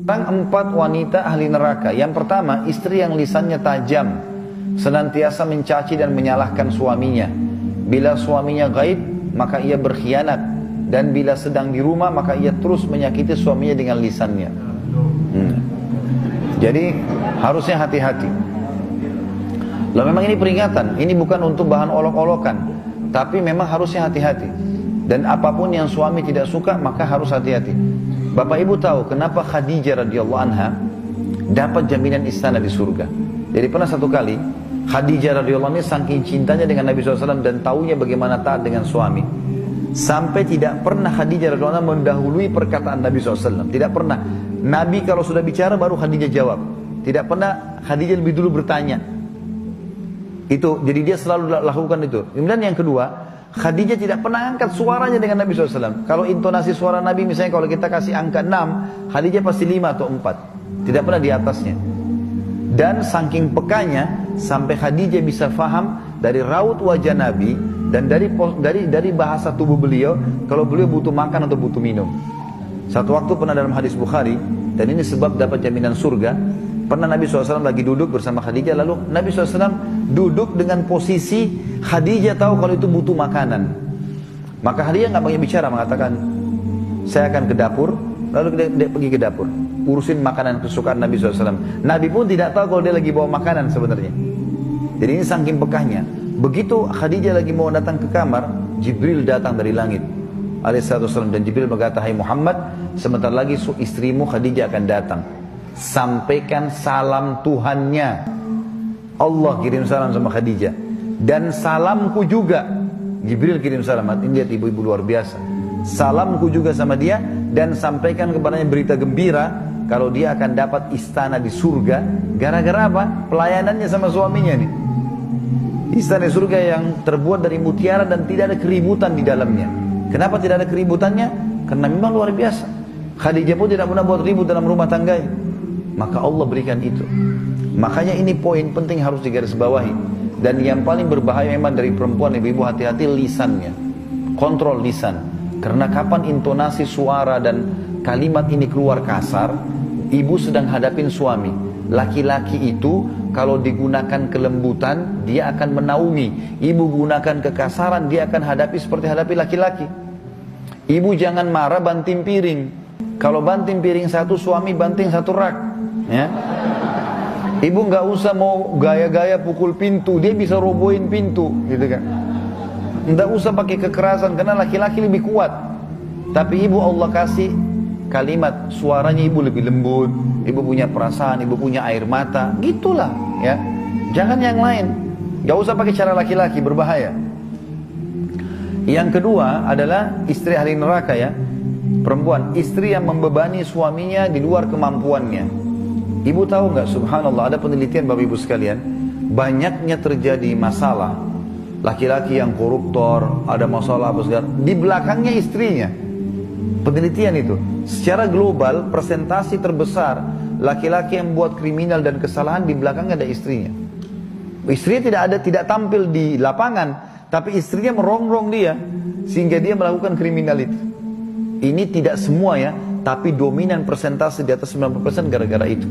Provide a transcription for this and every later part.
Tentang 4 wanita ahli neraka. Yang pertama, istri yang lisannya tajam, senantiasa mencaci dan menyalahkan suaminya. Bila suaminya gaib, maka ia berkhianat. Dan bila sedang di rumah, maka ia terus menyakiti suaminya dengan lisannya. Jadi harusnya hati-hati. Lalu memang ini peringatan, ini bukan untuk bahan olok-olokan, tapi memang harusnya hati-hati. Dan apapun yang suami tidak suka, maka harus hati-hati. Bapak Ibu tahu kenapa Khadijah radhiyallahu anha dapat jaminan istana di surga. Jadi pernah satu kali Khadijah radhiyallahu anha saking cintanya dengan Nabi SAW dan taunya bagaimana taat dengan suami, sampai tidak pernah Khadijah radhiyallahu anha mendahului perkataan Nabi SAW. Tidak pernah. Nabi kalau sudah bicara baru Khadijah jawab. Tidak pernah Khadijah lebih dulu bertanya. Itu, jadi dia selalu lakukan itu. Kemudian yang kedua, Khadijah tidak pernah angkat suaranya dengan Nabi SAW. Kalau intonasi suara Nabi misalnya kalau kita kasih angka 6, Khadijah pasti 5 atau 4. Tidak pernah di atasnya. Dan saking pekanya sampai Khadijah bisa faham dari raut wajah Nabi dan dari bahasa tubuh beliau kalau beliau butuh makan atau butuh minum. Satu waktu pernah dalam hadis Bukhari, dan ini sebab dapat jaminan surga. Pernah Nabi SAW lagi duduk bersama Khadijah, lalu Nabi SAW duduk dengan posisi Khadijah tahu kalau itu butuh makanan. Maka Khadijah nggak banyak bicara, mengatakan, saya akan ke dapur. Lalu dia pergi ke dapur, urusin makanan kesukaan Nabi SAW. Nabi pun tidak tahu kalau dia lagi bawa makanan sebenarnya. Jadi ini saking pekahnya. Begitu Khadijah lagi mau datang ke kamar, Jibril datang dari langit alaihissalam, dan Jibril berkata, hai Muhammad, sebentar lagi istrimu Khadijah akan datang. Sampaikan salam Tuhannya. Allah kirim salam sama Khadijah. Dan salamku juga. Jibril kirim salam. Ini lihat ibu-ibu luar biasa. Salamku juga sama dia. Dan sampaikan kepadanya berita gembira. Kalau dia akan dapat istana di surga. Gara-gara apa? Pelayanannya sama suaminya nih. Istana di surga yang terbuat dari mutiara dan tidak ada keributan di dalamnya. Kenapa tidak ada keributannya? Karena memang luar biasa. Khadijah pun tidak pernah buat ribut dalam rumah tangganya. Maka Allah berikan itu. Makanya ini poin penting harus digarisbawahi. Dan yang paling berbahaya memang dari perempuan, ibu-ibu hati-hati lisannya. Kontrol lisan. Karena kapan intonasi suara dan kalimat ini keluar kasar, ibu sedang hadapin suami. Laki-laki itu kalau digunakan kelembutan, dia akan menaungi. Ibu gunakan kekasaran, dia akan hadapi seperti hadapi laki-laki. Ibu jangan marah banting piring. Kalau banting piring satu, suami banting satu rak. Ya. Ibu nggak usah mau gaya-gaya pukul pintu, dia bisa robohin pintu, gitu kan. Nggak usah pakai kekerasan karena laki-laki lebih kuat. Tapi ibu Allah kasih kalimat, suaranya ibu lebih lembut, ibu punya perasaan, ibu punya air mata, gitulah, ya. Jangan yang lain. Nggak usah pakai cara laki-laki, berbahaya. Yang kedua adalah istri ahli neraka, ya. Perempuan, istri yang membebani suaminya di luar kemampuannya. Ibu tahu nggak, subhanallah, ada penelitian Bapak Ibu sekalian, banyaknya terjadi masalah laki-laki yang koruptor, ada masalah apa segala, di belakangnya istrinya. Penelitian itu, secara global persentase terbesar laki-laki yang buat kriminal dan kesalahan di belakangnya ada istrinya. Istrinya tidak tampil di lapangan, tapi istrinya merongrong dia sehingga dia melakukan kriminal itu. Ini tidak semua, ya, tapi dominan persentase di atas 90% gara-gara itu.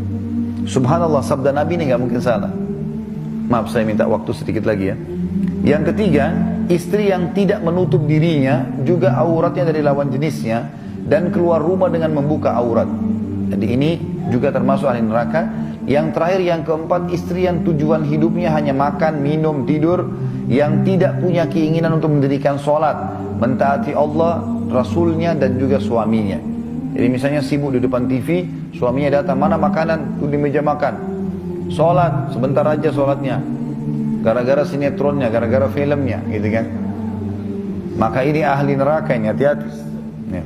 Subhanallah, sabda Nabi ini nggak mungkin salah. Maaf, saya minta waktu sedikit lagi, ya. Yang ketiga, istri yang tidak menutup dirinya, juga auratnya dari lawan jenisnya, dan keluar rumah dengan membuka aurat. Jadi ini juga termasuk ahli neraka. Yang terakhir, yang keempat, istri yang tujuan hidupnya hanya makan, minum, tidur, yang tidak punya keinginan untuk mendirikan sholat, mentaati Allah, Rasulnya, dan juga suaminya. Jadi misalnya sibuk di depan TV, suaminya datang, mana makanan, di meja makan. Sholat, sebentar aja sholatnya. Gara-gara sinetronnya, gara-gara filmnya, gitu kan. Maka ini ahli neraka ini, hati-hati. Ya.